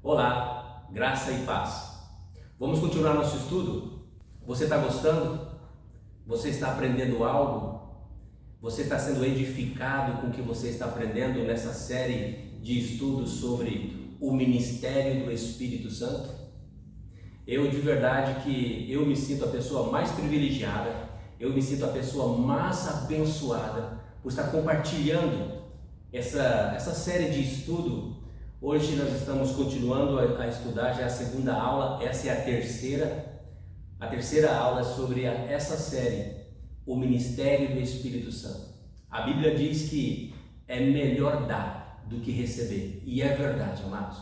Olá, graça e paz. Vamos continuar nosso estudo? Você está gostando? Você está aprendendo algo? Você está sendo edificado com o que você está aprendendo nessa série de estudos sobre o ministério do Espírito Santo? Eu de verdade que eu me sinto a pessoa mais privilegiada, eu me sinto a pessoa mais abençoada por estar compartilhando essa série de estudo. Hoje nós estamos continuando a estudar, já é a segunda aula, essa é a terceira aula sobre essa série, o ministério do Espírito Santo. A Bíblia diz que é melhor dar do que receber, e é verdade, amados.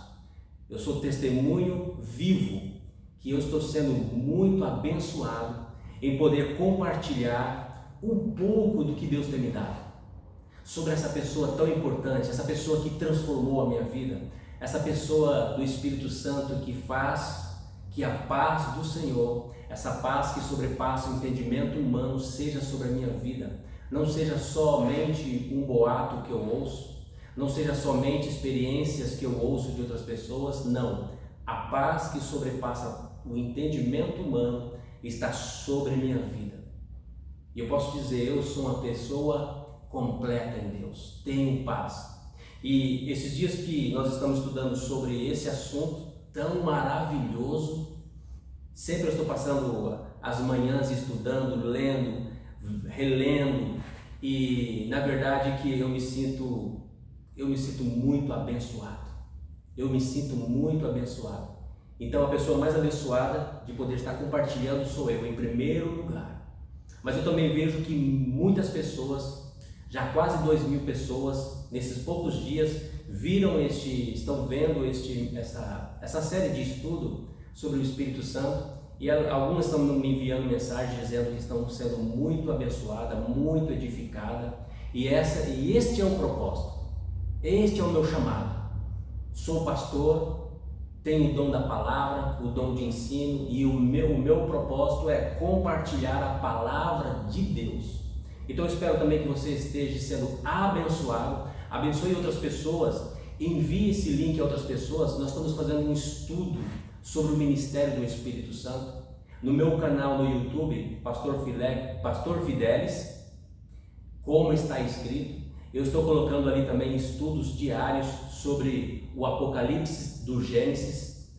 Eu sou testemunho vivo que eu estou sendo muito abençoado em poder compartilhar um pouco do que Deus tem me dado sobre essa pessoa tão importante, essa pessoa que transformou a minha vida, essa pessoa do Espírito Santo que faz que a paz do Senhor, essa paz que sobrepassa o entendimento humano, seja sobre a minha vida. Não seja somente um boato que eu ouço, não seja somente experiências que eu ouço de outras pessoas, não. A paz que sobrepassa o entendimento humano está sobre a minha vida. E eu posso dizer, eu sou uma pessoa completa em Deus, tenho paz. E esses dias que nós estamos estudando sobre esse assunto tão maravilhoso, sempre eu estou passando as manhãs estudando, lendo, relendo, e na verdade que eu me sinto muito abençoado. Eu me sinto muito abençoado. Então a pessoa mais abençoada de poder estar compartilhando sou eu, em primeiro lugar. Mas eu também vejo que muitas pessoas, já quase 2.000 pessoas, nesses poucos dias, estão vendo essa série de estudo sobre o Espírito Santo, e algumas estão me enviando mensagens dizendo que estão sendo muito abençoadas, muito edificadas, e este é o propósito, este é o meu chamado. Sou pastor, tenho o dom da palavra, o dom de ensino, e o meu propósito é compartilhar a palavra de Deus. Então eu espero também que você esteja sendo abençoado, abençoe outras pessoas, envie esse link a outras pessoas. Nós estamos fazendo um estudo sobre o ministério do Espírito Santo no meu canal no YouTube, Pastor Fidelis, como está escrito. Eu estou colocando ali também estudos diários sobre o Apocalipse do Gênesis.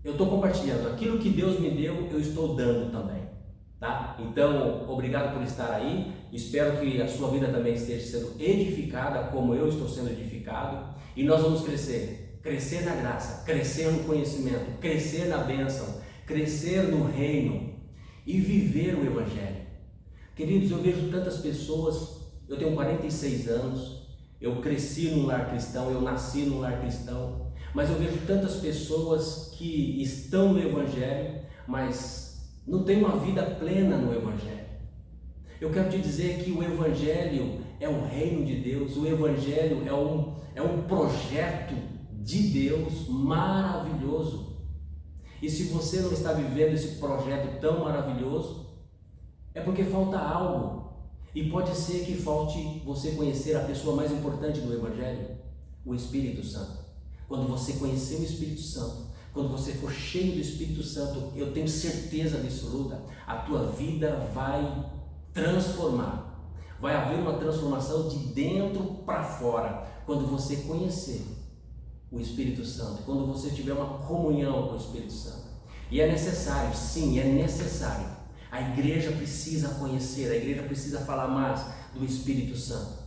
Eu estou compartilhando aquilo que Deus me deu, eu estou dando também. Tá? Então, obrigado por estar aí, espero que a sua vida também esteja sendo edificada como eu estou sendo edificado, e nós vamos crescer na graça, crescer no conhecimento, crescer na bênção, crescer no reino e viver o Evangelho. Queridos, eu vejo tantas pessoas, eu tenho 46 anos, eu cresci num lar cristão, eu nasci num lar cristão, mas eu vejo tantas pessoas que estão no Evangelho, mas não tem uma vida plena no Evangelho. Eu quero te dizer que o Evangelho é o reino de Deus, o Evangelho é um projeto de Deus maravilhoso. E se você não está vivendo esse projeto tão maravilhoso, é porque falta algo. E pode ser que falte você conhecer a pessoa mais importante do Evangelho, o Espírito Santo. Quando você conhecer o Espírito Santo, quando você for cheio do Espírito Santo, eu tenho certeza absoluta, a tua vida vai transformar. Vai haver uma transformação de dentro para fora, quando você conhecer o Espírito Santo, quando você tiver uma comunhão com o Espírito Santo. E é necessário, sim, é necessário. A igreja precisa conhecer, a igreja precisa falar mais do Espírito Santo.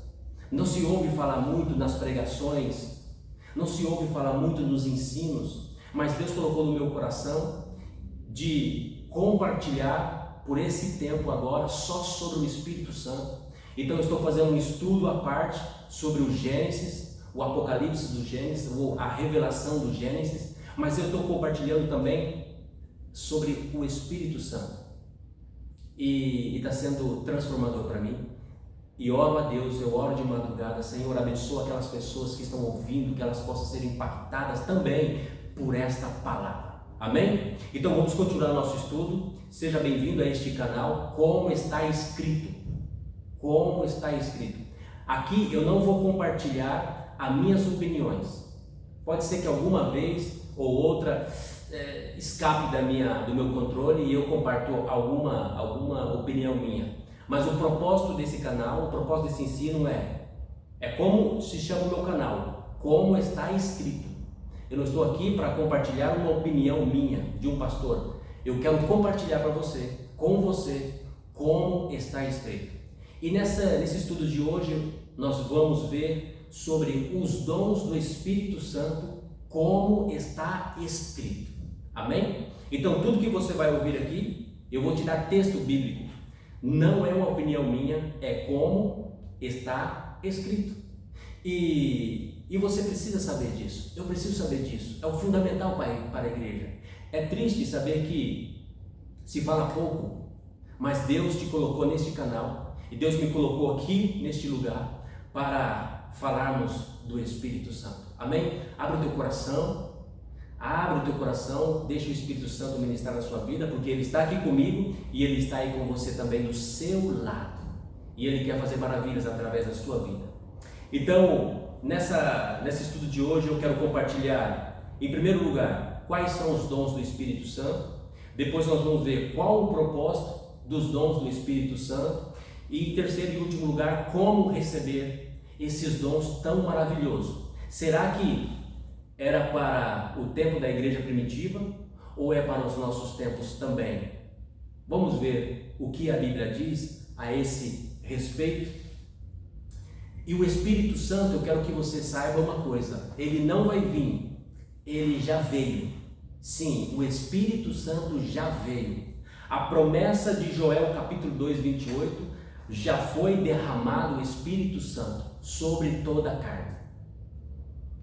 Não se ouve falar muito nas pregações, não se ouve falar muito nos ensinos, mas Deus colocou no meu coração de compartilhar por esse tempo agora só sobre o Espírito Santo. Então eu estou fazendo um estudo à parte sobre o Gênesis, o Apocalipse do Gênesis, ou a revelação do Gênesis, mas eu estou compartilhando também sobre o Espírito Santo. E está sendo transformador para mim. E oro a Deus, eu oro de madrugada, Senhor, abençoa aquelas pessoas que estão ouvindo, que elas possam ser impactadas também por esta palavra. Amém? Então vamos continuar nosso estudo. Seja bem-vindo a este canal, como está escrito. Como está escrito. Aqui eu não vou compartilhar as minhas opiniões. Pode ser que alguma vez ou outra escape do meu controle e eu comparto alguma opinião minha. Mas o propósito desse canal, o propósito desse ensino é como se chama o meu canal, como está escrito. Eu não estou aqui para compartilhar uma opinião minha, de um pastor. Eu quero compartilhar para você, com você, como está escrito. E nesse estudo de hoje, nós vamos ver sobre os dons do Espírito Santo, como está escrito. Amém? Então, tudo que você vai ouvir aqui, eu vou te dar texto bíblico. Não é uma opinião minha, é como está escrito. E você precisa saber disso. Eu preciso saber disso. É o fundamental para a igreja. É triste saber que se fala pouco, mas Deus te colocou neste canal e Deus me colocou aqui neste lugar para falarmos do Espírito Santo. Amém? Abre o teu coração, deixa o Espírito Santo ministrar na sua vida, porque Ele está aqui comigo e Ele está aí com você também do seu lado. E Ele quer fazer maravilhas através da sua vida. Então, nesse estudo de hoje eu quero compartilhar, em primeiro lugar, quais são os dons do Espírito Santo. Depois nós vamos ver qual o propósito dos dons do Espírito Santo. E em terceiro e último lugar, como receber esses dons tão maravilhosos. Será que era para o tempo da igreja primitiva ou é para os nossos tempos também? Vamos ver o que a Bíblia diz a esse respeito. E o Espírito Santo, eu quero que você saiba uma coisa, ele não vai vir, ele já veio. Sim, o Espírito Santo já veio. A promessa de Joel capítulo 2, 28, já foi derramado o Espírito Santo sobre toda a carne.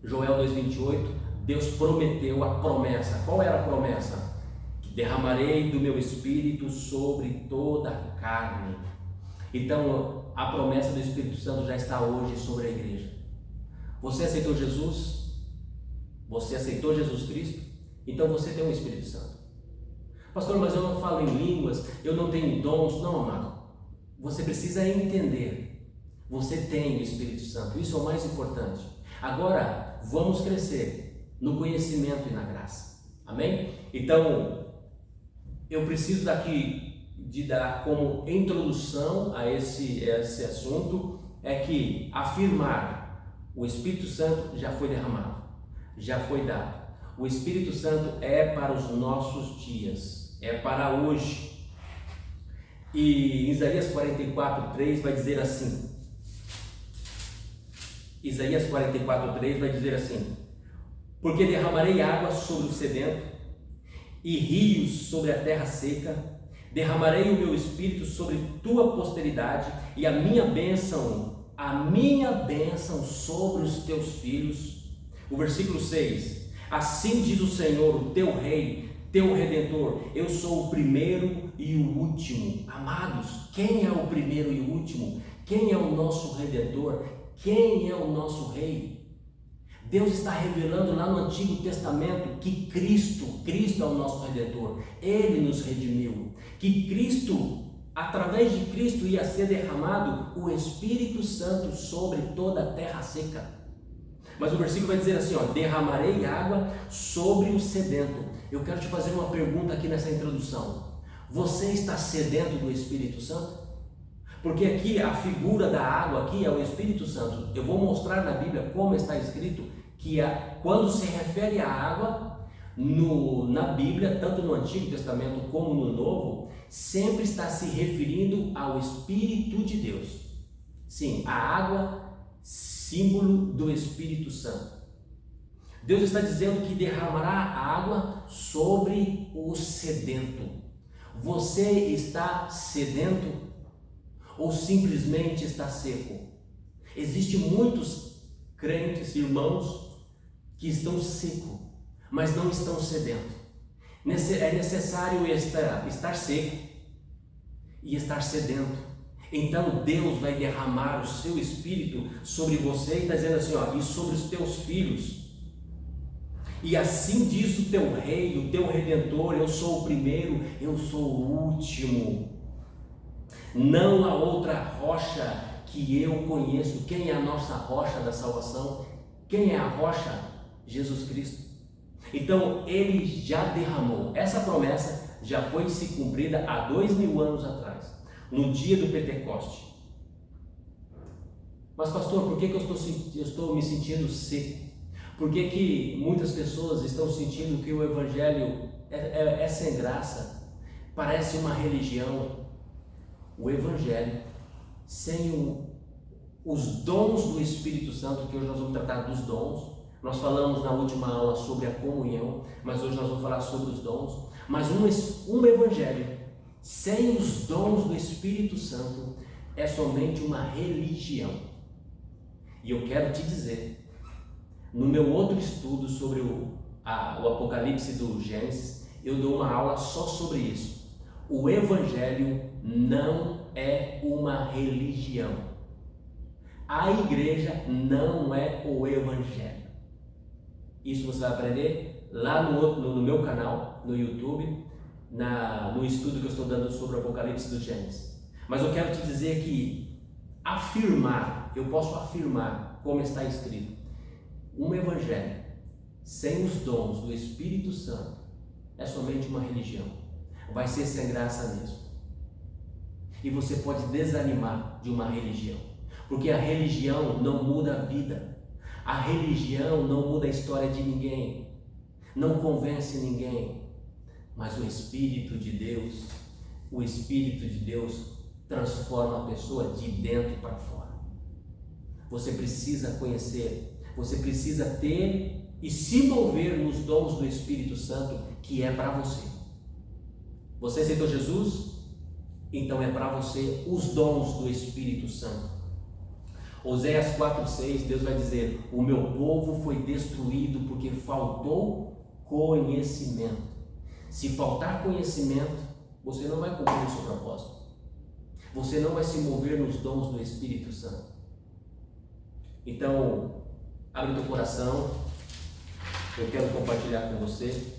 Joel 2,28, Deus prometeu a promessa. Qual era a promessa? Que derramarei do meu Espírito sobre toda a carne. Então, a promessa do Espírito Santo já está hoje sobre a igreja. Você aceitou Jesus? Você aceitou Jesus Cristo? Então você tem o Espírito Santo. Pastor, mas eu não falo em línguas, eu não tenho dons. Não, amado. Você precisa entender. Você tem o Espírito Santo. Isso é o mais importante. Agora, vamos crescer no conhecimento e na graça. Amém? Então, eu preciso de dar como introdução a esse assunto, é que afirmar o Espírito Santo já foi derramado, já foi dado. O Espírito Santo é para os nossos dias, é para hoje. E Isaías 44:3 vai dizer assim, Isaías 44:3 vai dizer assim: porque derramarei água sobre o sedento e rios sobre a terra seca, derramarei o meu espírito sobre tua posteridade e a minha bênção sobre os teus filhos. O versículo 6: assim diz o Senhor, o teu rei, teu redentor, eu sou o primeiro e o último. Amados, quem é o primeiro e o último? Quem é o nosso redentor? Quem é o nosso rei? Deus está revelando lá no Antigo Testamento que Cristo é o nosso redentor. Ele nos redimiu. Que Cristo, através de Cristo, ia ser derramado o Espírito Santo sobre toda a terra seca. Mas o versículo vai dizer assim, derramarei água sobre o sedento. Eu quero te fazer uma pergunta aqui nessa introdução. Você está sedento do Espírito Santo? Porque aqui a figura da água aqui é o Espírito Santo. Eu vou mostrar na Bíblia como está escrito que quando se refere à água na Bíblia, tanto no Antigo Testamento como no Novo, sempre está se referindo ao Espírito de Deus. Sim, a água, símbolo do Espírito Santo. Deus está dizendo que derramará água sobre o sedento. Você está sedento? Ou simplesmente está seco? Existem muitos crentes, irmãos, que estão secos, mas não estão sedentos. É necessário estar seco e estar sedento. Então Deus vai derramar o seu Espírito sobre você e está dizendo assim, e sobre os teus filhos. E assim diz o teu rei, o teu redentor, eu sou o primeiro, eu sou o último. Não há outra rocha que eu conheço. Quem é a nossa rocha da salvação? Quem é a rocha? Jesus Cristo. Então ele já derramou. Essa promessa já foi se cumprida há 2000 anos atrás, no dia do Pentecoste. Mas pastor, por que eu estou me sentindo seco? Por que muitas pessoas estão sentindo que o Evangelho é sem graça? Parece uma religião. O Evangelho, sem os dons do Espírito Santo, que hoje nós vamos tratar dos dons. Nós falamos na última aula sobre a comunhão, mas hoje nós vamos falar sobre os dons. Mas um Evangelho sem os dons do Espírito Santo é somente uma religião. E eu quero te dizer, no meu outro estudo sobre o Apocalipse do Gênesis, eu dou uma aula só sobre isso. O Evangelho não é uma religião. A igreja não é o Evangelho. Isso você vai aprender lá no meu canal, no YouTube, no estudo que eu estou dando sobre o Apocalipse do Gênesis. Mas eu quero te dizer que eu posso afirmar, como está escrito, um Evangelho sem os dons do Espírito Santo é somente uma religião. Vai ser sem graça mesmo. E você pode desanimar de uma religião, porque a religião não muda a vida. A religião não muda a história de ninguém, não convence ninguém, mas o Espírito de Deus transforma a pessoa de dentro para fora. Você precisa conhecer, você precisa ter e se mover nos dons do Espírito Santo, que é para você. Você aceitou Jesus? Então é para você os dons do Espírito Santo. Oséias 4,6, Deus vai dizer: o meu povo foi destruído porque faltou conhecimento. Se faltar conhecimento, você não vai cumprir o seu propósito. Você não vai se mover nos dons do Espírito Santo. Então, abre o teu coração. Eu quero compartilhar com você.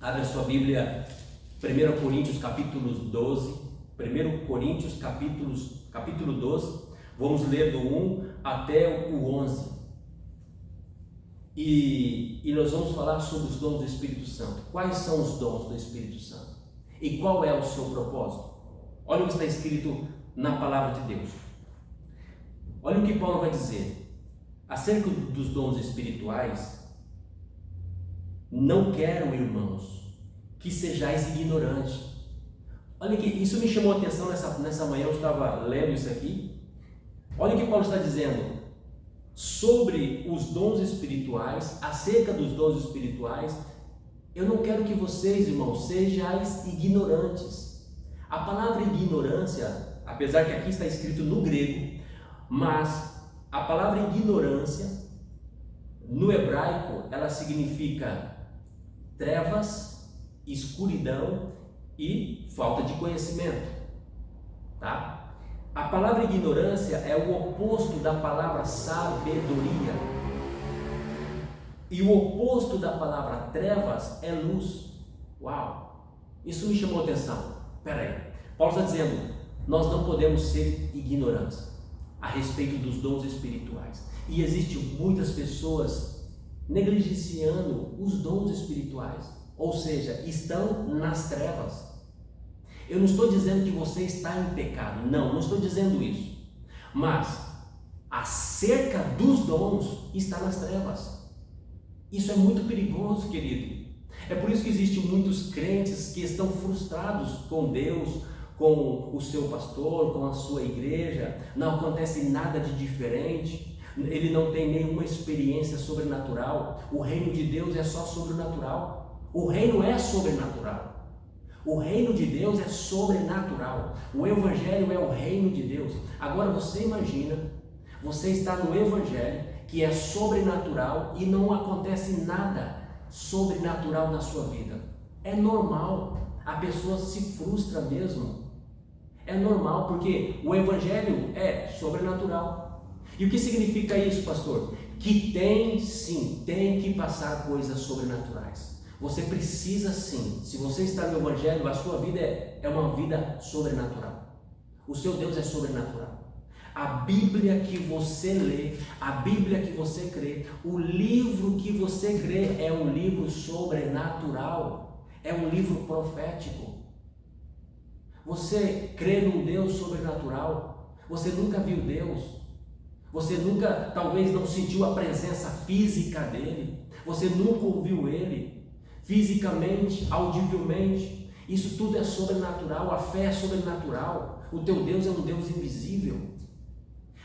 Abre a sua Bíblia, 1 Coríntios capítulo 12. 1 Coríntios capítulo 12. Vamos ler do 1 até o 11. E nós vamos falar sobre os dons do Espírito Santo. Quais são os dons do Espírito Santo? E qual é o seu propósito? Olha o que está escrito na palavra de Deus. Olha o que Paulo vai dizer. Acerca dos dons espirituais, não quero, irmãos, que sejais ignorantes. Olha que isso me chamou a atenção nessa manhã, eu estava lendo isso aqui. Olha o que Paulo está dizendo sobre os dons espirituais, acerca dos dons espirituais. Eu não quero que vocês, irmãos, sejais ignorantes. A palavra ignorância, apesar que aqui está escrito no grego, mas a palavra ignorância, no hebraico, ela significa trevas, escuridão e falta de conhecimento, tá? A palavra ignorância é o oposto da palavra sabedoria. E o oposto da palavra trevas é luz. Uau! Isso me chamou a atenção. Espera aí. Paulo está dizendo, nós não podemos ser ignorantes a respeito dos dons espirituais. E existem muitas pessoas negligenciando os dons espirituais. Ou seja, estão nas trevas. Eu não estou dizendo que você está em pecado, não estou dizendo isso, mas acerca dos dons está nas trevas. Isso é muito perigoso, querido. É por isso que existem muitos crentes que estão frustrados com Deus, com o seu pastor, com a sua igreja. Não acontece nada de diferente, ele não tem nenhuma experiência sobrenatural. O reino de Deus é só sobrenatural. O reino é sobrenatural. O reino de Deus é sobrenatural. O Evangelho é o reino de Deus. Agora você imagina, você está no Evangelho que é sobrenatural e não acontece nada sobrenatural na sua vida. É normal, a pessoa se frustra mesmo. É normal, porque o Evangelho é sobrenatural. E o que significa isso, pastor? Que tem que passar coisas sobrenaturais. Você precisa sim, se você está no Evangelho, a sua vida é uma vida sobrenatural. O seu Deus é sobrenatural. A Bíblia que você lê, a Bíblia que você crê, o livro que você crê é um livro sobrenatural, é um livro profético. Você crê num Deus sobrenatural? Você nunca viu Deus? Você nunca, talvez, não sentiu a presença física dele? Você nunca ouviu ele fisicamente, audivelmente? Isso tudo é sobrenatural, a fé é sobrenatural. O teu Deus é um Deus invisível.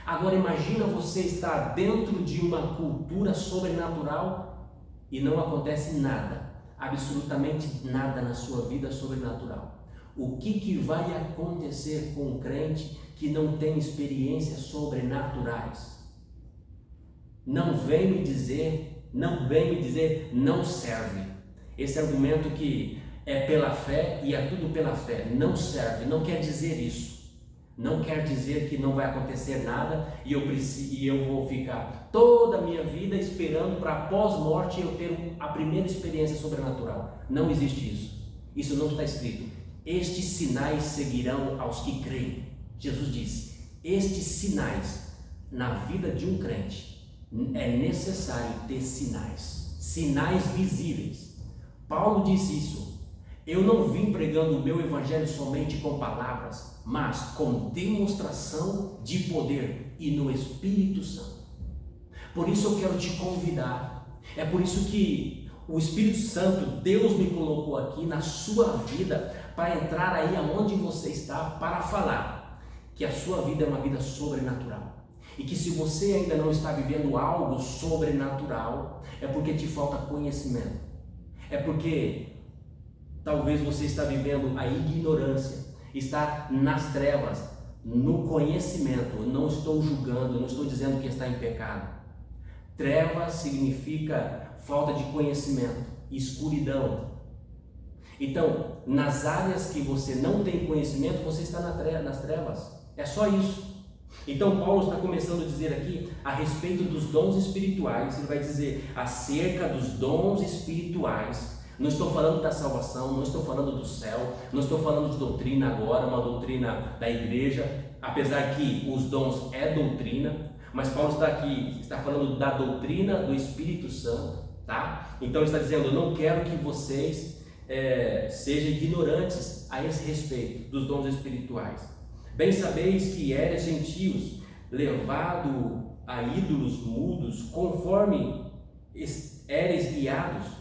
Agora imagina você estar dentro de uma cultura sobrenatural e não acontece nada, absolutamente nada na sua vida sobrenatural. O que vai acontecer com um crente que não tem experiências sobrenaturais? Não vem me dizer, não serve. Esse argumento que é pela fé e é tudo pela fé, não serve, não quer dizer isso. Não quer dizer que não vai acontecer nada e eu vou ficar toda a minha vida esperando para pós-morte eu ter a primeira experiência sobrenatural. Não existe isso. Isso não está escrito. Estes sinais seguirão aos que creem. Jesus disse, estes sinais na vida de um crente é necessário ter sinais. Sinais visíveis. Paulo disse isso. Eu não vim pregando o meu evangelho somente com palavras, mas com demonstração de poder e no Espírito Santo. Por isso eu quero te convidar. É por isso que o Espírito Santo, Deus me colocou aqui na sua vida para entrar aí aonde você está, para falar que a sua vida é uma vida sobrenatural. E que se você ainda não está vivendo algo sobrenatural, é porque te falta conhecimento. É porque talvez você está vivendo a ignorância, está nas trevas, no conhecimento. Não estou julgando, não estou dizendo que está em pecado. Trevas significa falta de conhecimento, escuridão. Então, nas áreas que você não tem conhecimento, você está nas trevas. É só isso. Então, Paulo está começando a dizer aqui a respeito dos dons espirituais. Ele vai dizer acerca dos dons espirituais. Não estou falando da salvação, não estou falando do céu, não estou falando de doutrina agora, uma doutrina da igreja, apesar que os dons é doutrina, mas Paulo está aqui, está falando da doutrina do Espírito Santo, tá? Então ele está dizendo, eu não quero que vocês sejam ignorantes a esse respeito dos dons espirituais. Bem sabeis que eres gentios, levado a ídolos mudos, conforme eres guiados.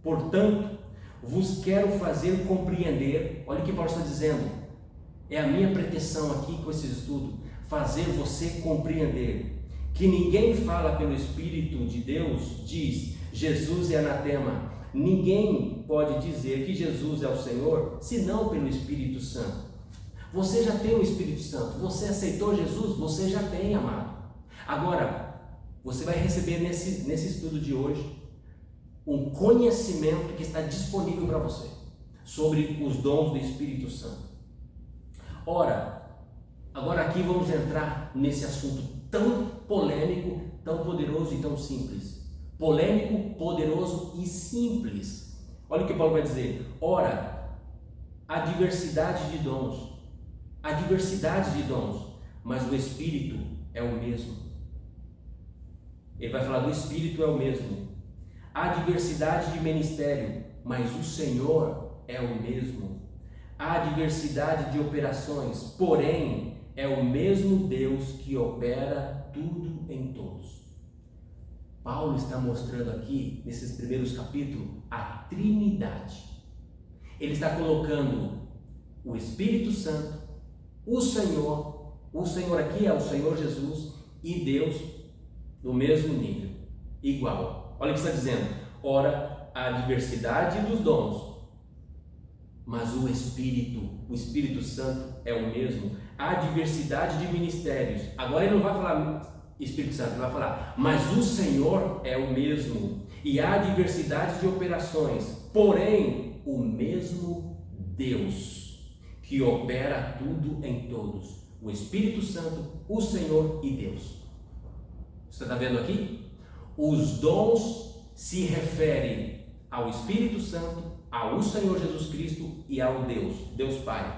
Portanto, vos quero fazer compreender, olha o que Paulo está dizendo, é a minha pretensão aqui com esse estudo, fazer você compreender que ninguém fala pelo Espírito de Deus, diz, Jesus é anatema, ninguém pode dizer que Jesus é o Senhor, senão pelo Espírito Santo. Você já tem o Espírito Santo, você aceitou Jesus, você já tem, amado. Agora, você vai receber nesse estudo de hoje, um conhecimento que está disponível para você sobre os dons do Espírito Santo. Ora, agora aqui vamos entrar nesse assunto tão polêmico, tão poderoso e tão simples. Polêmico, poderoso e simples. Olha o que Paulo vai dizer. Ora, há diversidade de dons, mas o Espírito é o mesmo. Ele vai falar do Espírito é o mesmo. Há diversidade de ministério, mas o Senhor é o mesmo. Há diversidade de operações, porém é o mesmo Deus que opera tudo em todos. Paulo está mostrando aqui, nesses primeiros capítulos, a Trindade. Ele está colocando o Espírito Santo, o Senhor aqui é o Senhor Jesus e Deus no mesmo nível, igual. Olha o que está dizendo. Ora, há diversidade dos dons, mas o Espírito Santo é o mesmo. Há diversidade de ministérios. Agora ele não vai falar Espírito Santo, ele vai falar, mas o Senhor é o mesmo. E há diversidade de operações, porém o mesmo Deus que opera tudo em todos. O Espírito Santo, o Senhor e Deus. Você está vendo aqui? Os dons se referem ao Espírito Santo, ao Senhor Jesus Cristo e ao Deus Pai.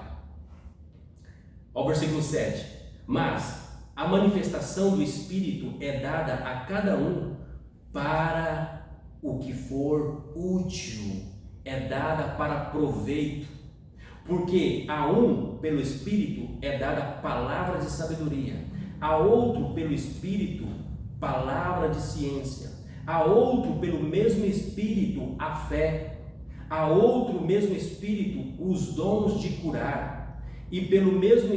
Ao versículo 7. Mas a manifestação do Espírito é dada a cada um para o que for útil, é dada para proveito, porque a um pelo Espírito é dada palavra de sabedoria, a outro pelo Espírito palavra de ciência, a outro pelo mesmo Espírito a fé, a outro mesmo Espírito os dons de curar, e pelo mesmo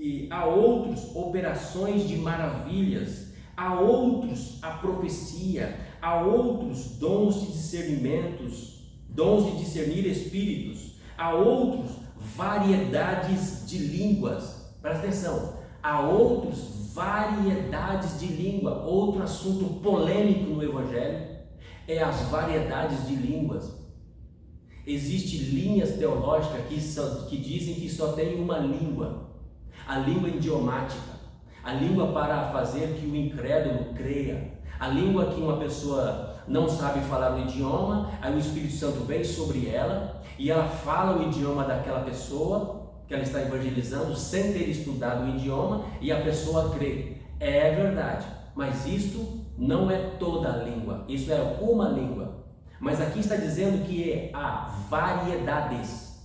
e a outros operações de maravilhas, a outros a profecia, a outros dons de discernimentos, dons de discernir espíritos, a outros variedades de línguas. Presta atenção, a outros variedades de língua. Outro assunto polêmico no Evangelho é as variedades de línguas. Existem linhas teológicas que dizem que só tem uma língua, a língua idiomática, a língua para fazer que o incrédulo creia, a língua que uma pessoa não sabe falar o idioma, aí o Espírito Santo vem sobre ela e ela fala o idioma daquela pessoa que ela está evangelizando sem ter estudado o idioma e a pessoa crê. É verdade, mas isto não é toda a língua, isso é uma língua. Mas aqui está dizendo que há variedades,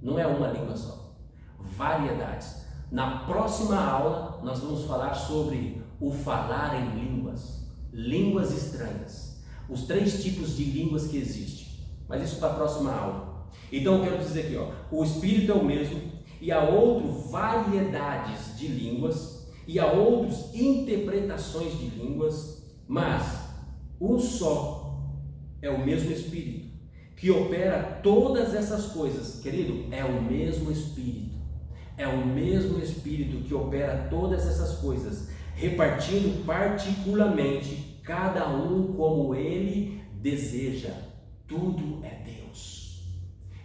não é uma língua só, variedades. Na próxima aula nós vamos falar sobre o falar em línguas, línguas estranhas, os 3 tipos de línguas que existem, mas isso para a próxima aula. Então eu quero dizer aqui, o Espírito é o mesmo, e há outras variedades de línguas, e há outras interpretações de línguas, mas um só é o mesmo Espírito que opera todas essas coisas. Querido, é o mesmo Espírito. É o mesmo Espírito que opera todas essas coisas, repartindo particularmente cada um como ele deseja. Tudo é Deus.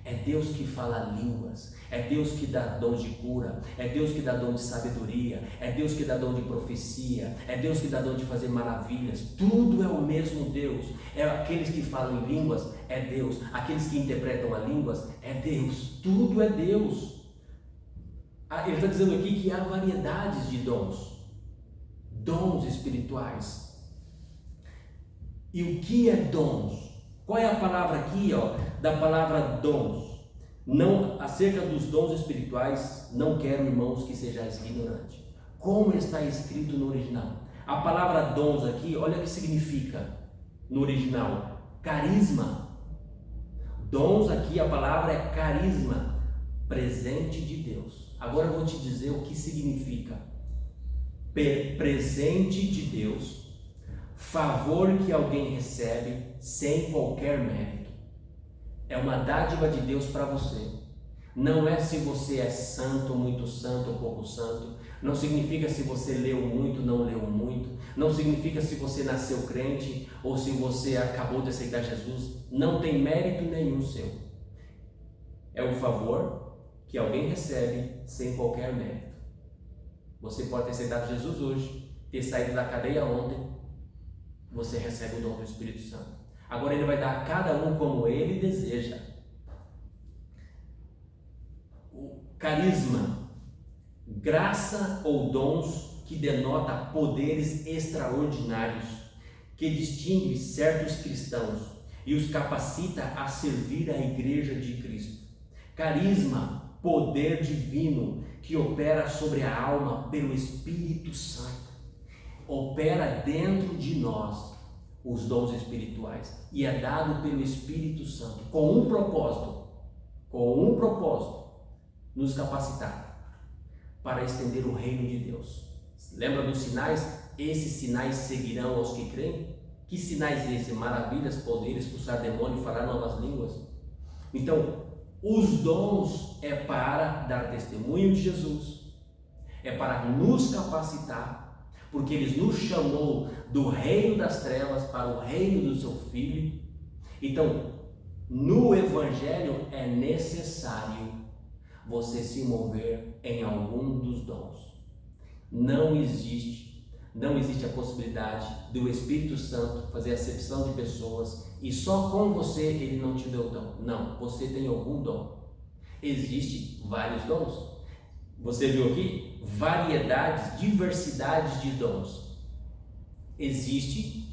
É Deus que fala línguas, é Deus que dá dons de cura, é Deus que dá dom de sabedoria, é Deus que dá dom de profecia, é Deus que dá dom de fazer maravilhas. Tudo é o mesmo Deus. É aqueles que falam em línguas, é Deus. Aqueles que interpretam as línguas, é Deus. Tudo é Deus. Ele está dizendo aqui que há variedades de dons, dons espirituais. E o que é dons? Qual é a palavra aqui, da palavra dons? Não, acerca dos dons espirituais, não quero, irmãos, que sejais ignorantes. Como está escrito no original? A palavra dons aqui, olha o que significa no original: carisma. Dons aqui, a palavra é carisma, presente de Deus. Agora eu vou te dizer o que significa presente de Deus, favor que alguém recebe sem qualquer mérito. É uma dádiva de Deus para você. Não é se você é santo, muito santo ou pouco santo. Não significa se você leu muito, não leu muito. Não significa se você nasceu crente ou se você acabou de aceitar Jesus. Não tem mérito nenhum seu. É um favor que alguém recebe sem qualquer mérito. Você pode ter aceitado Jesus hoje, ter saído da cadeia ontem, você recebe o dom do Espírito Santo. Agora ele vai dar a cada um como ele deseja. O carisma, graça ou dons que denota poderes extraordinários, que distingue certos cristãos e os capacita a servir a igreja de Cristo. Carisma, poder divino que opera sobre a alma pelo Espírito Santo. Opera dentro de nós os dons espirituais e é dado pelo Espírito Santo com um propósito, nos capacitar para estender o reino de Deus. Lembra dos sinais? Esses sinais seguirão aos que creem. Que sinais esses? Maravilhas, poderes, expulsar demônio, falar novas línguas. Então, os dons é para dar testemunho de Jesus, é para nos capacitar, porque Ele nos chamou do reino das trevas para o reino do seu Filho. Então, no Evangelho é necessário você se mover em algum dos dons. Não existe a possibilidade do Espírito Santo fazer acepção de pessoas e só com você Ele não te deu dom. Não, você tem algum dom. Existem vários dons. Você viu aqui? Variedades, diversidades de dons. Existe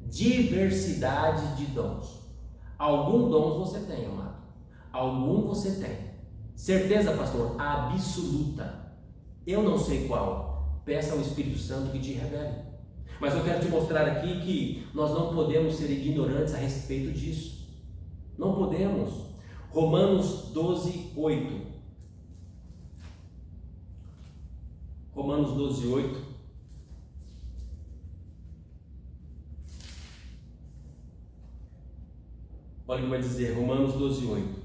diversidade de dons. Algum dom você tem, amado. Algum você tem. Certeza, pastor? Absoluta. Eu não sei qual. Peça ao Espírito Santo que te revele. Mas eu quero te mostrar aqui que nós não podemos ser ignorantes a respeito disso. Não podemos. Romanos 12, 8. Romanos 12, 8. Olha o que vai dizer, Romanos 12, 8.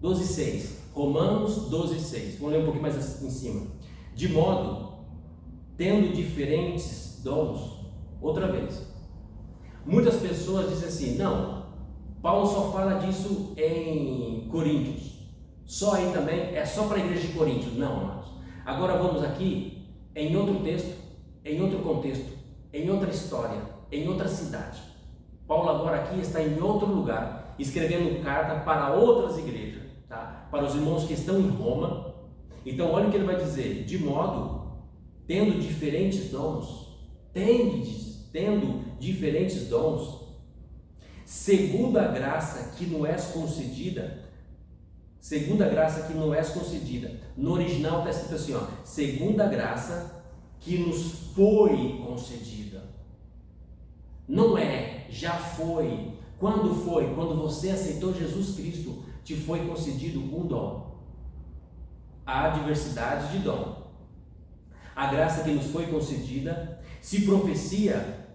12, 6. Romanos 12, 6. Vamos ler um pouquinho mais em cima. De modo, tendo diferentes dons, outra vez. Muitas pessoas dizem assim, não, Paulo só fala disso em Coríntios. Só aí também, é só para a igreja de Coríntios. Não, amados. Agora vamos aqui em outro texto, em outro contexto, em outra história, em outra cidade. Paulo agora aqui está em outro lugar, escrevendo carta para outras igrejas, tá? Para os irmãos que estão em Roma. Então olha o que ele vai dizer, de modo, tendo diferentes dons, tendo diferentes dons, segundo a graça que nos é concedida, no original está escrito assim, ó, segundo a graça que nos foi concedida. Não é, já foi. Quando foi? Quando você aceitou Jesus Cristo, te foi concedido um dom. Há diversidade de dom. A graça que nos foi concedida, se profecia,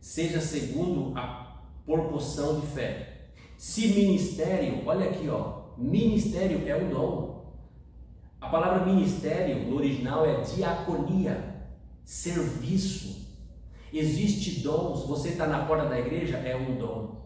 seja segundo a proporção de fé. Se ministério, olha aqui, ó, ministério é um dom. A palavra ministério no original é diaconia, serviço. Existe dons. Você está na porta da igreja, é um dom.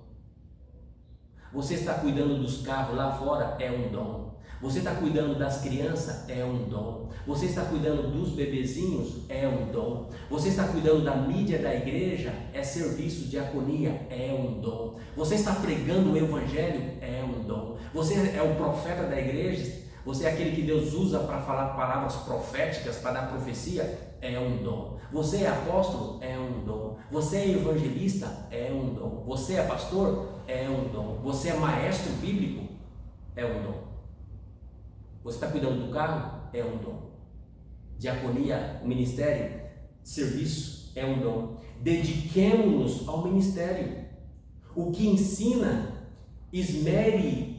Você está cuidando dos carros lá fora, é um dom. Você está cuidando das crianças, é um dom. Você está cuidando dos bebezinhos, é um dom. Você está cuidando da mídia da igreja, é serviço, diaconia, é um dom. Você está pregando o evangelho, é um dom. Você é o profeta da igreja, você é aquele que Deus usa para falar palavras proféticas, para dar profecia, é um dom. Você é apóstolo, é um dom. Você é evangelista, é um dom. Você é pastor, é um dom. Você é maestro bíblico, é um dom. Você está cuidando do carro, é um dom. Diaconia, o ministério, serviço, é um dom. Dediquemo-nos ao ministério. O que ensina, esmere-se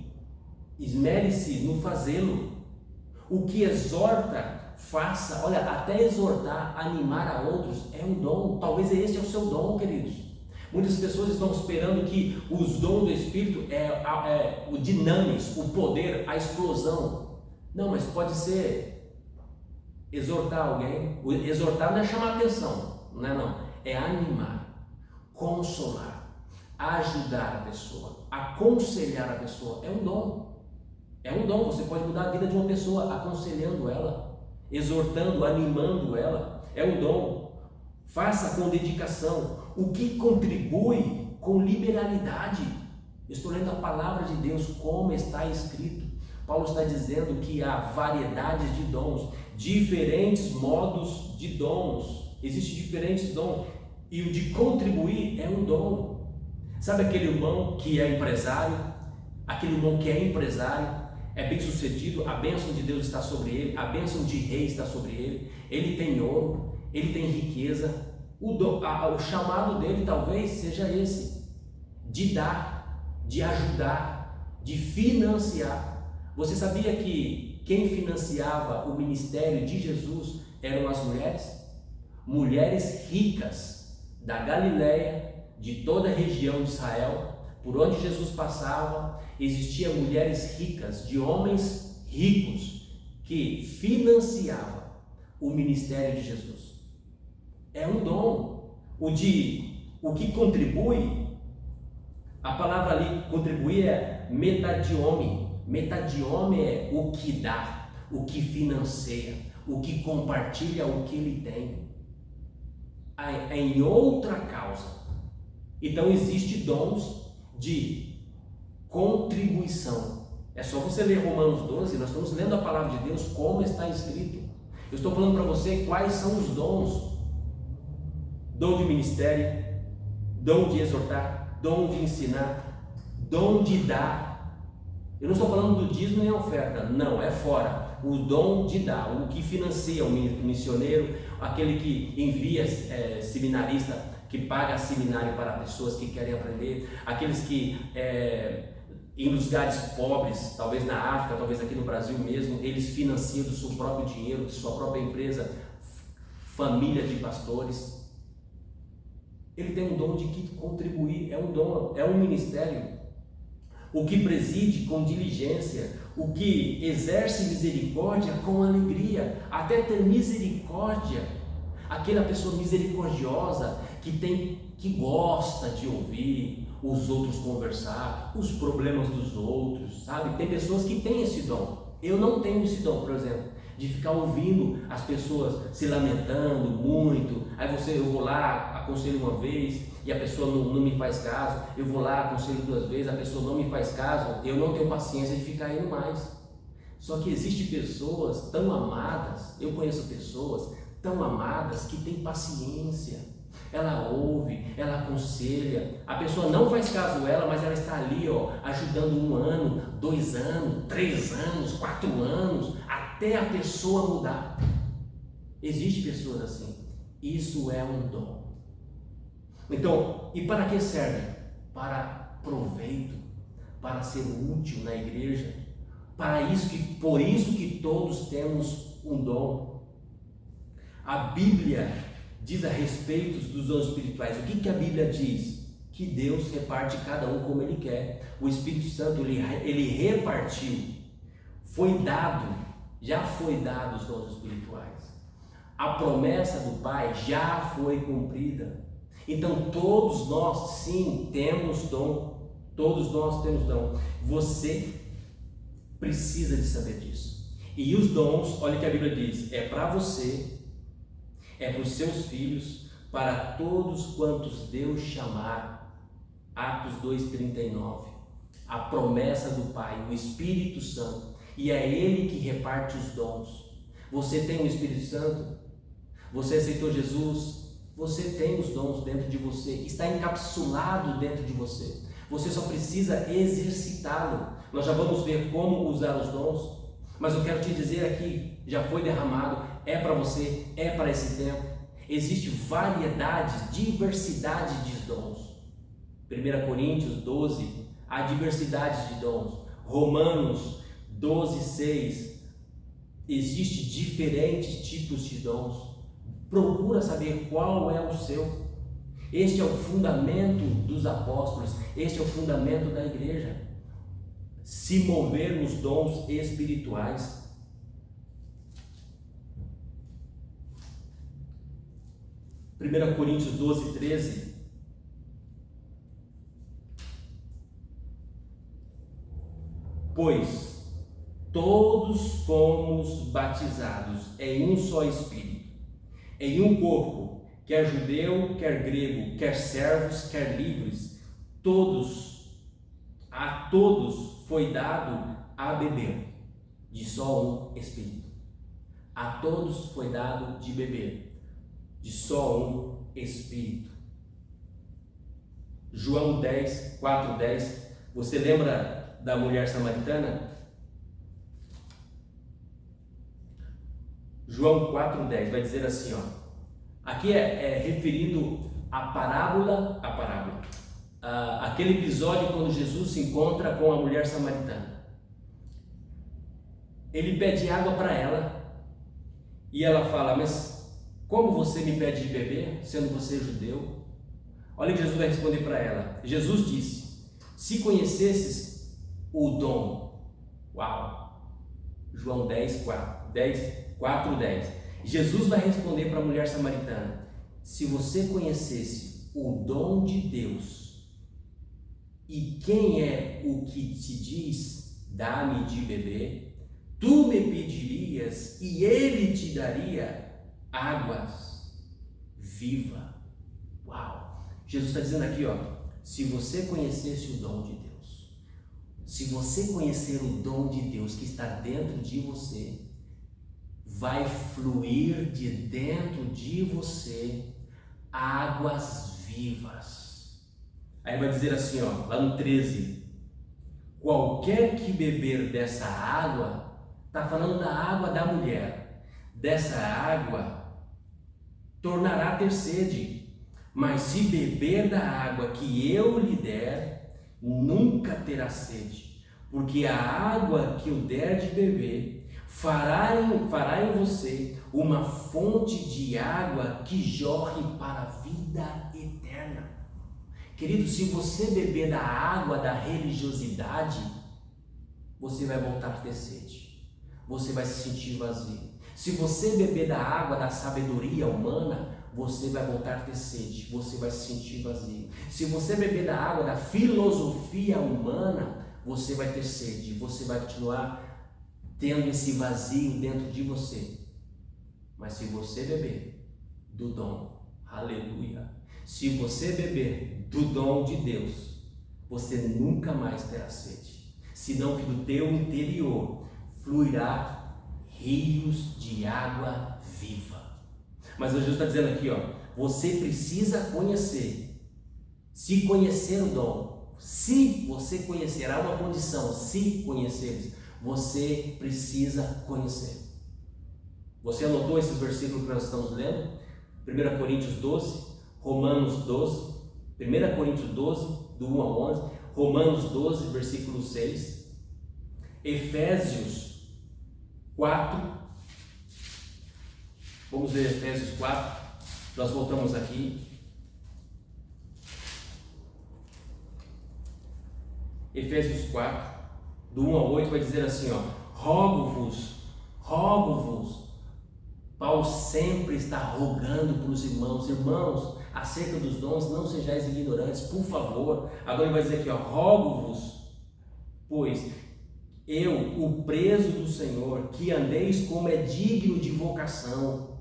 no fazê-lo. O que exorta, faça. Olha, até exortar, animar a outros é um dom. Talvez este é o seu dom, queridos. Muitas pessoas estão esperando que os dons do Espírito é o dinamis, o poder, a explosão. Não, mas pode ser exortar alguém. Exortar não é chamar atenção, não é não. É animar, consolar, ajudar a pessoa, aconselhar a pessoa. É um dom. É um dom. Você pode mudar a vida de uma pessoa aconselhando ela, exortando, animando ela. É um dom. Faça com dedicação. O que contribui com liberalidade. Estou lendo a palavra de Deus como está escrito. Paulo está dizendo que há variedades de dons, diferentes modos de dons. Existem diferentes dons. E o de contribuir é um dom. Sabe aquele irmão que é empresário? Aquele irmão que é empresário, é bem sucedido, a bênção de Deus está sobre ele, a bênção de rei está sobre ele, ele tem ouro, ele tem riqueza. O chamado dele talvez seja esse, de dar, de ajudar, de financiar. Você sabia que quem financiava o ministério de Jesus eram as mulheres? Mulheres ricas da Galileia, de toda a região de Israel, por onde Jesus passava, existiam mulheres ricas, de homens ricos, que financiavam o ministério de Jesus. É um dom. O que contribui, a palavra ali contribuir é metadiome. Metadiome é o que dá, o que financia, o que compartilha o que ele tem. É em outra causa. Então existe dons de contribuição. É só você ler Romanos 12, nós estamos lendo a palavra de Deus como está escrito. Eu estou falando para você quais são os dons. Dom de ministério, dom de exortar, dom de ensinar, dom de dar. Eu não estou falando do dízimo nem oferta, não, é fora. O dom de dar, o que financia o missioneiro, aquele que envia seminarista, que paga seminário para pessoas que querem aprender, aqueles que em lugares pobres, talvez na África, talvez aqui no Brasil mesmo, eles financiam do seu próprio dinheiro, de sua própria empresa, família de pastores. Ele tem um dom de que contribuir, é um dom, é um ministério. O que preside com diligência, o que exerce misericórdia com alegria, até ter misericórdia, aquela pessoa misericordiosa que gosta de ouvir os outros conversar, os problemas dos outros, sabe? Tem pessoas que têm esse dom. Eu não tenho esse dom, por exemplo, de ficar ouvindo as pessoas se lamentando muito. Aí eu vou lá, aconselho uma vez e a pessoa não me faz caso. Eu vou lá, aconselho 2 vezes, a pessoa não me faz caso. Eu não tenho paciência de ficar indo mais. Só que existem pessoas tão amadas, eu conheço pessoas tão amadas que têm paciência. Ela ouve, ela aconselha, a pessoa não faz caso dela, mas ela está ali, ajudando 1 ano, 2 anos, 3 anos, 4 anos, até a pessoa mudar. Existem pessoas assim. Isso é um dom. Então, e para que serve? Para proveito, para ser útil na igreja. Por isso que todos temos um dom. A Bíblia diz a respeito dos dons espirituais. O que a Bíblia diz? Que Deus reparte cada um como Ele quer. O Espírito Santo, ele repartiu. Já foi dado os dons espirituais. A promessa do Pai já foi cumprida. Então todos nós sim temos dom. Todos nós temos dom. Você precisa de saber disso. E os dons, olha o que a Bíblia diz, é para você, é para os seus filhos, para todos quantos Deus chamar. Atos 2:39. A promessa do Pai, o Espírito Santo, e é Ele que reparte os dons. Você tem o Espírito Santo? Você aceitou Jesus? Você tem os dons dentro de você, está encapsulado dentro de você. Você só precisa exercitá-lo. Nós já vamos ver como usar os dons, mas eu quero te dizer aqui, já foi derramado, é para você, é para esse tempo. Existe variedade, diversidade de dons. 1 Coríntios 12, a diversidade de dons. Romanos 12:6, existe diferentes tipos de dons. Procura saber qual é o seu. Este é o fundamento dos apóstolos, este é o fundamento da igreja. Se mover nos dons espirituais. Primeira Coríntios 12:13. Pois todos fomos batizados em um só Espírito, em um corpo, quer judeu, quer grego, quer servos, quer livres, a todos foi dado a beber de só um Espírito. A todos foi dado de beber de só um Espírito. João 4:10. Você lembra da mulher samaritana? João 4:10 vai dizer assim, aqui é referido à parábola, aquele episódio quando Jesus se encontra com a mulher samaritana. Ele pede água para ela e ela fala, mas como você me pede de beber, sendo você judeu? Olha o que Jesus vai responder para ela. Jesus disse, se conhecesses o dom, João 4:10. Jesus vai responder para a mulher samaritana, se você conhecesse o dom de Deus, e quem é o que te diz, dá-me de beber, tu me pedirias e ele te daria águas vivas. Jesus está dizendo aqui, se você conhecesse o dom de Deus, Se você conhecer o dom de Deus que está dentro de você, vai fluir de dentro de você águas vivas. Aí vai dizer assim, ó, lá no 13: qualquer que beber dessa água, está falando da água da mulher, dessa água tornará a ter sede, mas se beber da água que eu lhe der, nunca terá sede, porque a água que eu der de beber fará em você uma fonte de água que jorre para a vida eterna. Querido, se você beber da água da religiosidade, você vai voltar a ter sede, você vai se sentir vazio. Se você beber da água da sabedoria humana, você vai voltar a ter sede, você vai se sentir vazio. Se você beber da água da filosofia humana, você vai ter sede, você vai continuar tendo esse vazio dentro de você. Mas se você beber do dom, aleluia, se você beber do dom de Deus, você nunca mais terá sede, senão que do teu interior fluirá rios de água viva. Mas Jesus está dizendo aqui, ó, você precisa conhecer. Se conhecer o dom, se você conhecer, há uma condição: se conheceres, você precisa conhecer. Você anotou esses versículos que nós estamos lendo? 1 Coríntios 12, Romanos 12, 1 Coríntios 12, do 1 ao 11, Romanos 12, versículo 6, Efésios 4, vamos ler Efésios 4, nós voltamos aqui. Efésios 4, do 1 ao 8, vai dizer assim, ó: rogo-vos, Paulo sempre está rogando para os irmãos, acerca dos dons, não sejais ignorantes, por favor. Agora ele vai dizer aqui, ó: rogo-vos, pois eu, o preso do Senhor, que andeis como é digno de vocação,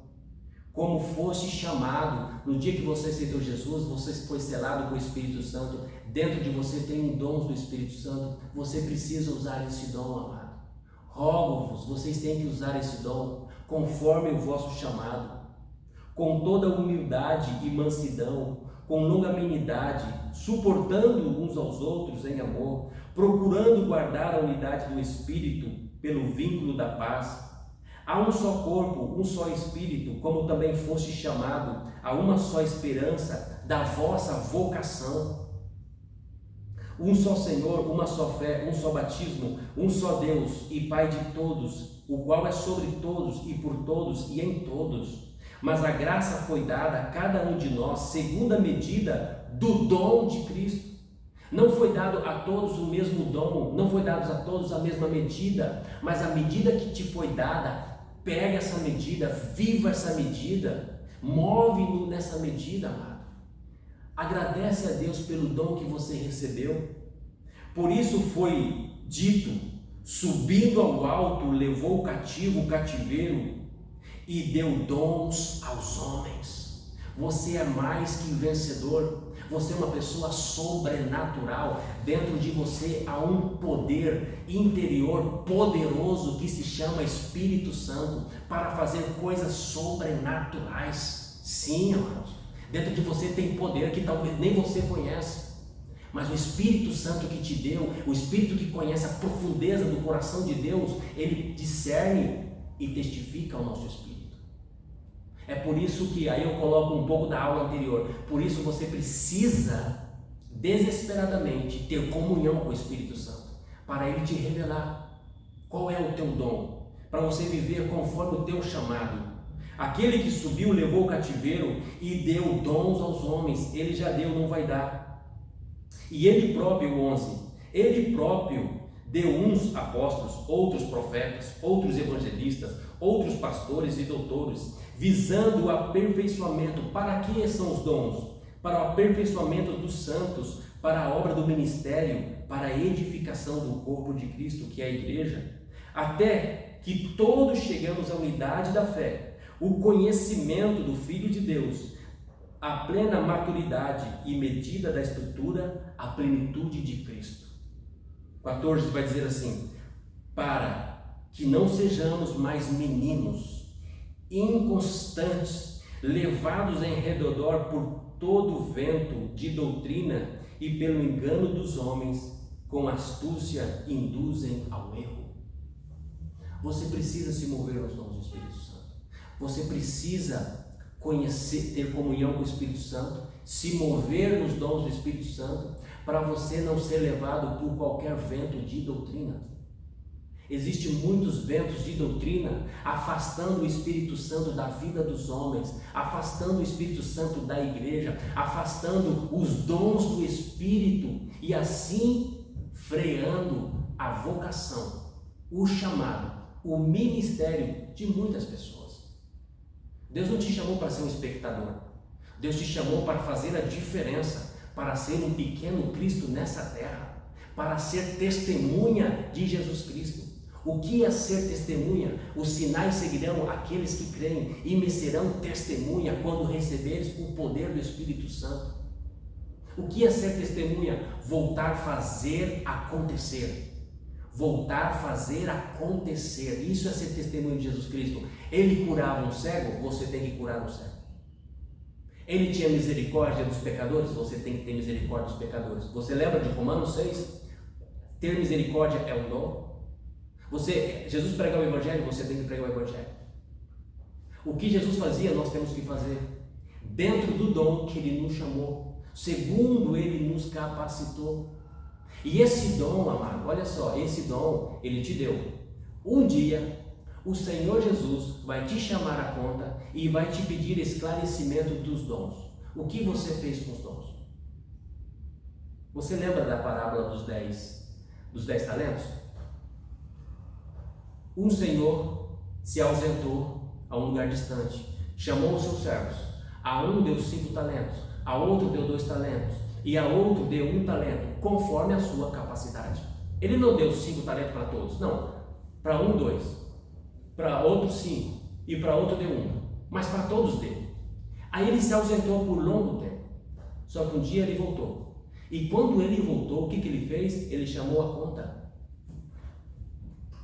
como foste chamado. No dia que você aceitou Jesus, você foi selado com o Espírito Santo. Dentro de você tem dons do Espírito Santo. Você precisa usar esse dom, amado. Rogo-vos, vocês têm que usar esse dom conforme o vosso chamado, com toda humildade e mansidão, com longanimidade, suportando uns aos outros em amor, procurando guardar a unidade do Espírito pelo vínculo da paz. Há um só corpo, um só Espírito, como também foste chamado a uma só esperança da vossa vocação. Um só Senhor, uma só fé, um só batismo, um só Deus e Pai de todos, o qual é sobre todos e por todos e em todos. Mas a graça foi dada a cada um de nós segundo a medida do dom de Cristo. Não foi dado a todos o mesmo dom, não foi dado a todos a mesma medida, mas a medida que te foi dada, pega essa medida, viva essa medida, move-no nessa medida, amado. Agradece a Deus pelo dom que você recebeu. Por isso foi dito: subindo ao alto, levou cativo o cativeiro e deu dons aos homens. Você é mais que vencedor. Você é uma pessoa sobrenatural. Dentro de você há um poder interior poderoso que se chama Espírito Santo para fazer coisas sobrenaturais. Sim, amados. Dentro de você tem poder que talvez nem você conhece. Mas o Espírito Santo que te deu, o Espírito que conhece a profundeza do coração de Deus, ele discerne e testifica ao nosso espírito. É por isso que, aí eu coloco um pouco da aula anterior, por isso você precisa desesperadamente ter comunhão com o Espírito Santo, para ele te revelar qual é o teu dom, para você viver conforme o teu chamado. Aquele que subiu levou o cativeiro e deu dons aos homens. Ele já deu, não vai dar. E ele próprio, 11, ele próprio deu uns apóstolos, outros profetas, outros evangelistas, outros pastores e doutores, visando o aperfeiçoamento. Para que são os dons? Para o aperfeiçoamento dos santos, para a obra do ministério, para a edificação do corpo de Cristo, que é a igreja, até que todos chegamos à unidade da fé, o conhecimento do Filho de Deus, a plena maturidade e medida da estrutura, a plenitude de Cristo. 14 vai dizer assim: para que não sejamos mais meninos, inconstantes, levados em redor por todo vento de doutrina e pelo engano dos homens, com astúcia induzem ao erro. Você precisa se mover nos dons do Espírito Santo. Você precisa conhecer, ter comunhão com o Espírito Santo, se mover nos dons do Espírito Santo, para você não ser levado por qualquer vento de doutrina. Existem muitos ventos de doutrina afastando o Espírito Santo da vida dos homens, afastando o Espírito Santo da igreja, afastando os dons do Espírito e assim freando a vocação, o chamado, o ministério de muitas pessoas. Deus não te chamou para ser um espectador. Deus te chamou para fazer a diferença, para ser um pequeno Cristo nessa terra, para ser testemunha de Jesus Cristo. O que é ser testemunha? Os sinais seguirão aqueles que creem e me serão testemunha quando receberes o poder do Espírito Santo. O que é ser testemunha? Voltar a fazer acontecer. Voltar a fazer acontecer. Isso é ser testemunha de Jesus Cristo. Ele curava um cego, você tem que curar um cego. Ele tinha misericórdia dos pecadores, você tem que ter misericórdia dos pecadores. Você lembra de Romanos 6? Ter misericórdia é um dom. Jesus pregava o Evangelho, você tem que pregar o Evangelho. O que Jesus fazia, nós temos que fazer, dentro do dom que Ele nos chamou, segundo Ele nos capacitou. E esse dom, amado, olha só, esse dom Ele te deu. Um dia, o Senhor Jesus vai te chamar à conta e vai te pedir esclarecimento dos dons. O que você fez com os dons? Você lembra da parábola dos 10 talentos? Um senhor se ausentou a um lugar distante, chamou os seus servos. A um deu 5 talentos, a outro deu 2 talentos e a outro deu 1 talento, conforme a sua capacidade. Ele não deu 5 talentos para todos, não. Para um, 2, para outro 5 e para outro deu 1, mas para todos deu. Aí ele se ausentou por longo tempo, só que um dia ele voltou. E quando ele voltou, o que ele fez? Ele chamou a conta.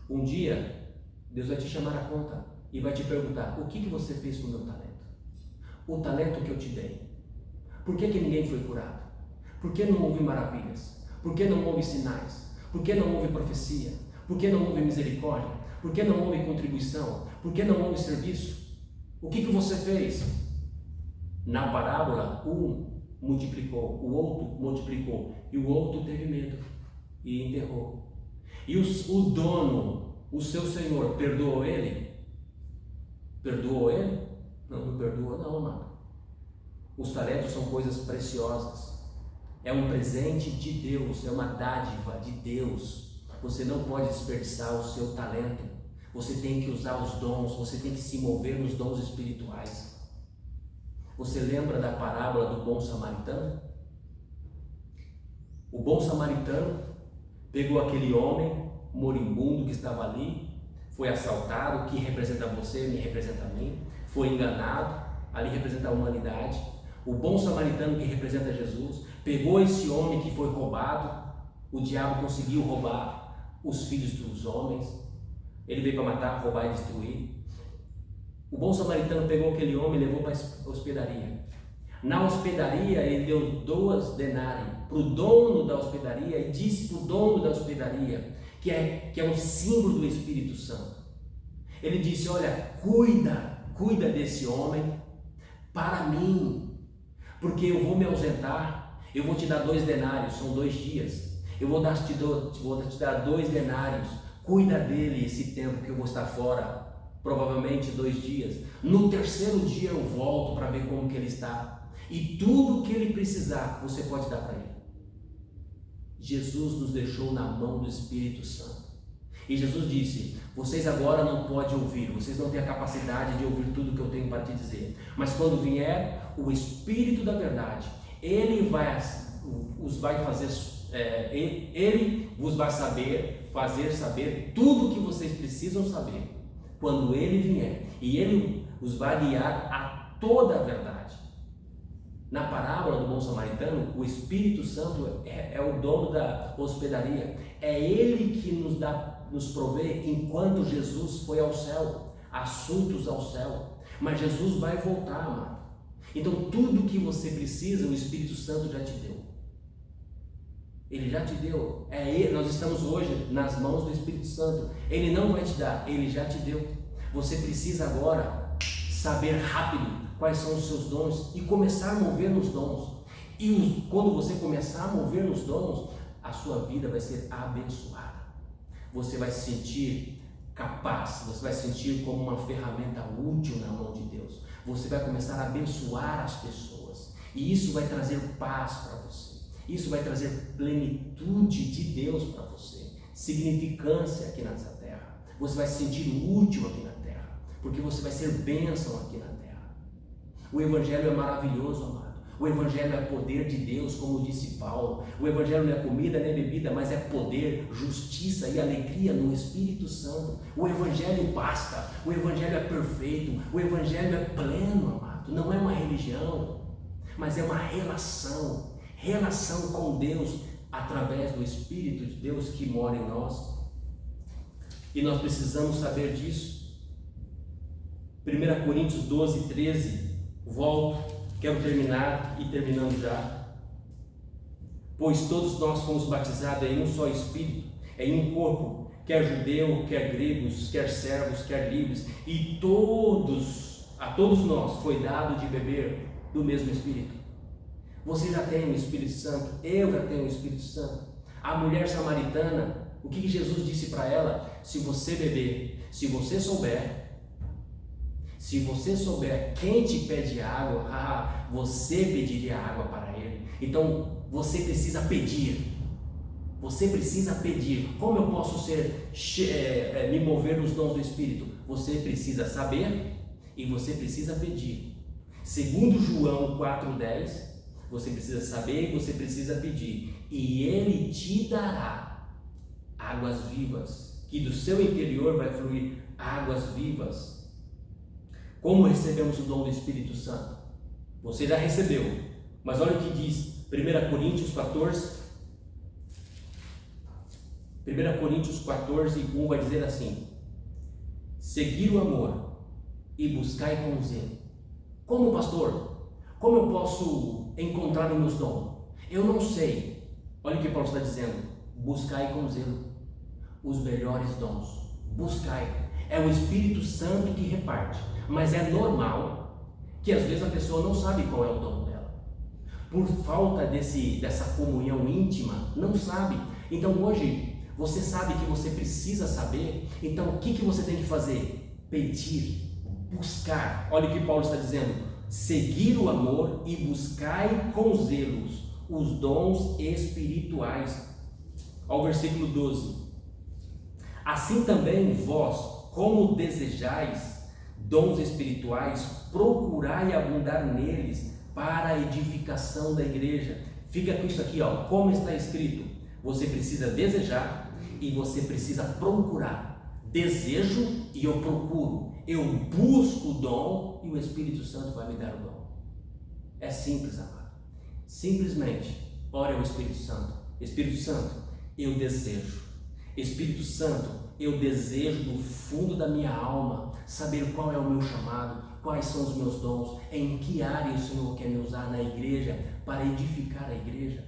Um dia, Deus vai te chamar à conta e vai te perguntar: o que você fez com o meu talento? O talento que eu te dei. Por que ninguém foi curado? Por que não houve maravilhas? Por que não houve sinais? Por que não houve profecia? Por que não houve misericórdia? Por que não houve contribuição? Por que não houve serviço? O que você fez? Na parábola, um multiplicou, o outro multiplicou e o outro teve medo e enterrou. E o dono, o seu senhor, perdoou ele? Perdoou ele? Não perdoou não, amado. Os talentos são coisas preciosas. É um presente de Deus, é uma dádiva de Deus. Você não pode desperdiçar o seu talento. Você tem que usar os dons, você tem que se mover nos dons espirituais. Você lembra da parábola do bom samaritano? O bom samaritano pegou aquele homem moribundo que estava ali, foi assaltado, que representa você, me representa a mim, foi enganado, ali representa a humanidade. O bom samaritano, que representa Jesus, pegou esse homem que foi roubado. O diabo conseguiu roubar os filhos dos homens. Ele veio para matar, roubar e destruir. O bom samaritano pegou aquele homem e levou para a hospedaria. Na hospedaria, ele deu 2 denários para o dono da hospedaria e disse para o dono da hospedaria, que é um símbolo do Espírito Santo. Ele disse: olha, cuida desse homem para mim, porque eu vou me ausentar, eu vou te dar 2 denários, são 2 dias, eu vou te dar 2 denários, cuida dele esse tempo que eu vou estar fora, provavelmente 2 dias. No 3º dia eu volto para ver como que ele está. E tudo que ele precisar, você pode dar para ele. Jesus nos deixou na mão do Espírito Santo. E Jesus disse: vocês agora não podem ouvir, vocês não têm a capacidade de ouvir tudo que eu tenho para te dizer. Mas quando vier o Espírito da verdade, Ele vos vai fazer saber tudo o que vocês precisam saber. Quando Ele vier, e Ele os vai guiar a toda a verdade. Na parábola do bom samaritano, o Espírito Santo é o dono da hospedaria. É Ele que nos provê enquanto Jesus foi ao céu, assuntos ao céu. Mas Jesus vai voltar, amado. Então tudo que você precisa, o Espírito Santo já te deu. Ele já te deu. Nós estamos hoje nas mãos do Espírito Santo. Ele não vai te dar, Ele já te deu. Você precisa agora saber rápido quais são os seus dons e começar a mover nos dons. E quando você começar a mover nos dons, a sua vida vai ser abençoada. Você vai se sentir capaz, você vai se sentir como uma ferramenta útil na mão de Deus. Você vai começar a abençoar as pessoas. E isso vai trazer paz para você. Isso vai trazer plenitude de Deus para você. Significância aqui nessa terra. Você vai se sentir útil aqui na terra. Porque você vai ser bênção aqui na terra. O Evangelho é maravilhoso, amado. O Evangelho é poder de Deus, como disse Paulo. O Evangelho não é comida nem bebida, mas é poder, justiça e alegria no Espírito Santo. O Evangelho basta. O Evangelho é perfeito. O Evangelho é pleno, amado. Não é uma religião, mas é uma relação. Relação com Deus através do Espírito de Deus que mora em nós. E nós precisamos saber disso. 1 Coríntios 12, 13. Volto, quero terminar e terminando já. Pois todos nós fomos batizados em um só Espírito, em um corpo, quer judeu, quer gregos, quer servos, quer livres, e a todos nós foi dado de beber do mesmo Espírito. Você já tem o Espírito Santo, eu já tenho o Espírito Santo. A mulher samaritana, o que Jesus disse para ela? Se você beber, se você souber quem te pede água, você pediria água para ele. Então você precisa pedir. Você precisa pedir. Como eu posso me mover nos dons do Espírito? Você precisa saber e você precisa pedir. Segundo João 4,10, você precisa saber e você precisa pedir. E ele te dará águas vivas, que do seu interior vai fluir águas vivas. Como recebemos o dom do Espírito Santo? Você já recebeu, mas olha o que diz 1 Coríntios 14. 1 Coríntios 14, 1 vai dizer assim: seguir o amor e buscai com zelo. Como, pastor? Como eu posso encontrar os meus dons? Eu não sei. Olha o que Paulo está dizendo: buscai com zelo os melhores dons. Buscai. É o Espírito Santo que reparte. Mas é normal que às vezes a pessoa não sabe qual é o dom dela. Por falta dessa comunhão íntima, não sabe. Então hoje, você sabe que você precisa saber. Então o que você tem que fazer? Pedir, buscar. Olha o que Paulo está dizendo: seguir o amor e buscai com zelos os dons espirituais. Ao versículo 12: assim também vós, como desejais dons espirituais, procurai abundar neles para a edificação da igreja. Fica com isso aqui, como está escrito: você precisa desejar e você precisa procurar. Desejo e eu procuro. Eu busco o dom e o Espírito Santo vai me dar o dom. É simples, amado. Simplesmente ore ao Espírito Santo. Espírito Santo, eu desejo. Espírito Santo, eu desejo do fundo da minha alma saber qual é o meu chamado, quais são os meus dons, em que área o Senhor quer me usar na igreja para edificar a igreja.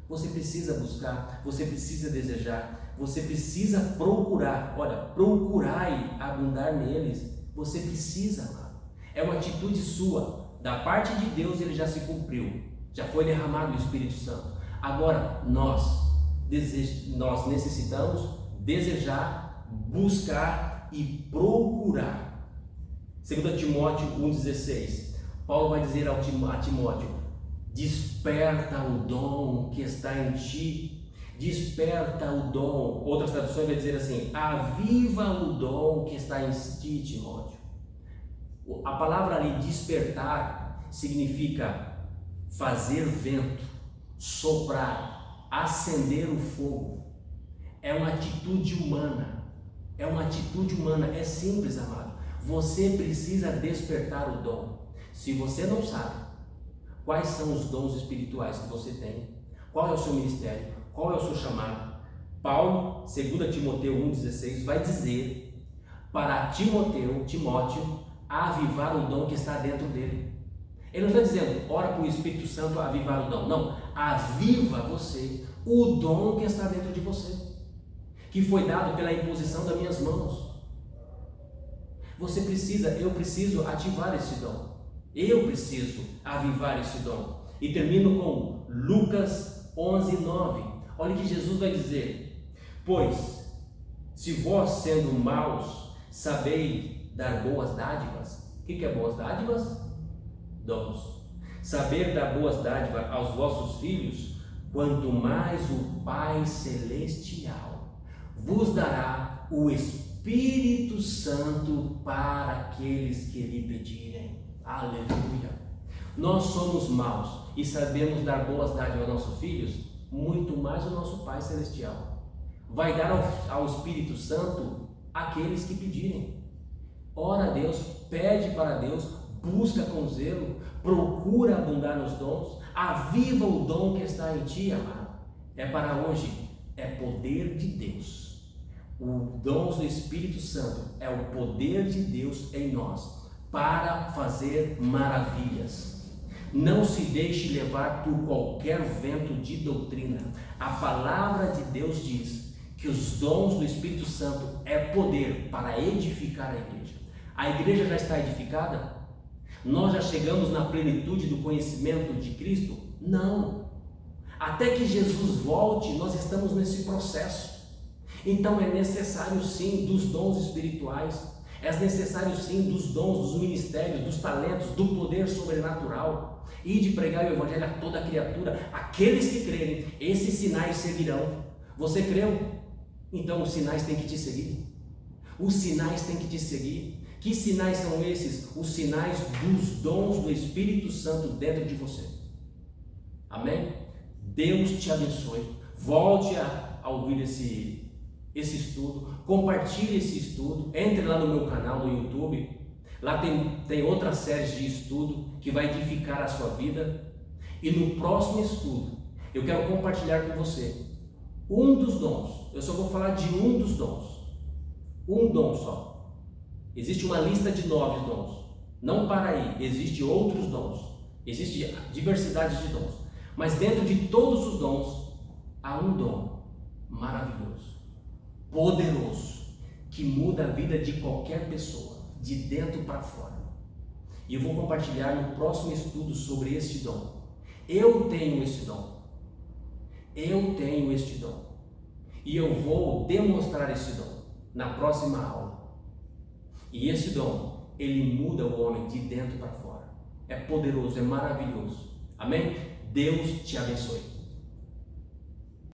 Você precisa buscar, você precisa desejar, você precisa procurar. Olha, procurai abundar neles. Você precisa, amado. É uma atitude sua. Da parte de Deus ele já se cumpriu, já foi derramado o Espírito Santo. Agora nós necessitamos desejar, buscar e procurar. 2 Timóteo 1,16, Paulo vai dizer a Timóteo: desperta o dom que está em ti, desperta o dom. Outras traduções vai dizer assim: aviva o dom que está em ti, Timóteo. A palavra ali despertar significa fazer vento, soprar, acender o fogo. É uma atitude humana, é simples, amado. Você precisa despertar o dom. Se você não sabe quais são os dons espirituais que você tem, qual é o seu ministério, qual é o seu chamado. Paulo, 2 Timóteo 1,16, vai dizer para Timóteo, avivar o dom que está dentro dele. Ele não está dizendo, ora para o Espírito Santo avivar o dom. Não, aviva você o dom que está dentro de você, que foi dado pela imposição das minhas mãos. Eu preciso ativar esse dom. Eu preciso avivar esse dom. E termino com Lucas 11:9. Olha o que Jesus vai dizer: pois, se vós sendo maus, sabeis dar boas dádivas. O que é boas dádivas? Dons. Saber dar boas dádivas aos vossos filhos, quanto mais o Pai Celestial vos dará o Espírito Santo para aqueles que lhe pedirem. Aleluia! Nós somos maus e sabemos dar boas dádivas aos nossos filhos, muito mais o nosso Pai Celestial vai dar ao Espírito Santo aqueles que pedirem. Ora a Deus, pede para Deus, busca com zelo, procura abundar nos dons, aviva o dom que está em ti, amado. É para hoje, é poder de Deus. O dom do Espírito Santo é o poder de Deus em nós para fazer maravilhas. Não se deixe levar por qualquer vento de doutrina. A palavra de Deus diz que os dons do Espírito Santo é poder para edificar a igreja. A igreja já está edificada? Nós já chegamos na plenitude do conhecimento de Cristo? Não. Até que Jesus volte, nós estamos nesse processo. Então é necessário sim dos dons espirituais, é necessário sim dos dons, dos ministérios, dos talentos, do poder sobrenatural, e de pregar o evangelho a toda criatura. Aqueles que crerem, esses sinais seguirão. Você creu? Então os sinais têm que te seguir. Os sinais têm que te seguir. Que sinais são esses? Os sinais dos dons do Espírito Santo dentro de você. Amém? Deus te abençoe. Volte a ouvir esse estudo. Compartilhe esse estudo. Entre lá no meu canal no YouTube. Lá tem outras séries de estudo que vai edificar a sua vida. E no próximo estudo eu quero compartilhar com você um dos dons. Eu só vou falar de um dos dons. Um dom só. Existe uma lista de 9 dons. Não para aí, existem outros dons. Existe diversidade de dons. Mas dentro de todos os dons, há um dom maravilhoso, poderoso, que muda a vida de qualquer pessoa, de dentro para fora. E eu vou compartilhar no próximo estudo sobre este dom. Eu tenho este dom. Eu tenho este dom. E eu vou demonstrar esse dom na próxima aula. E esse dom, ele muda o homem de dentro para fora. É poderoso, é maravilhoso. Amém? Deus te abençoe.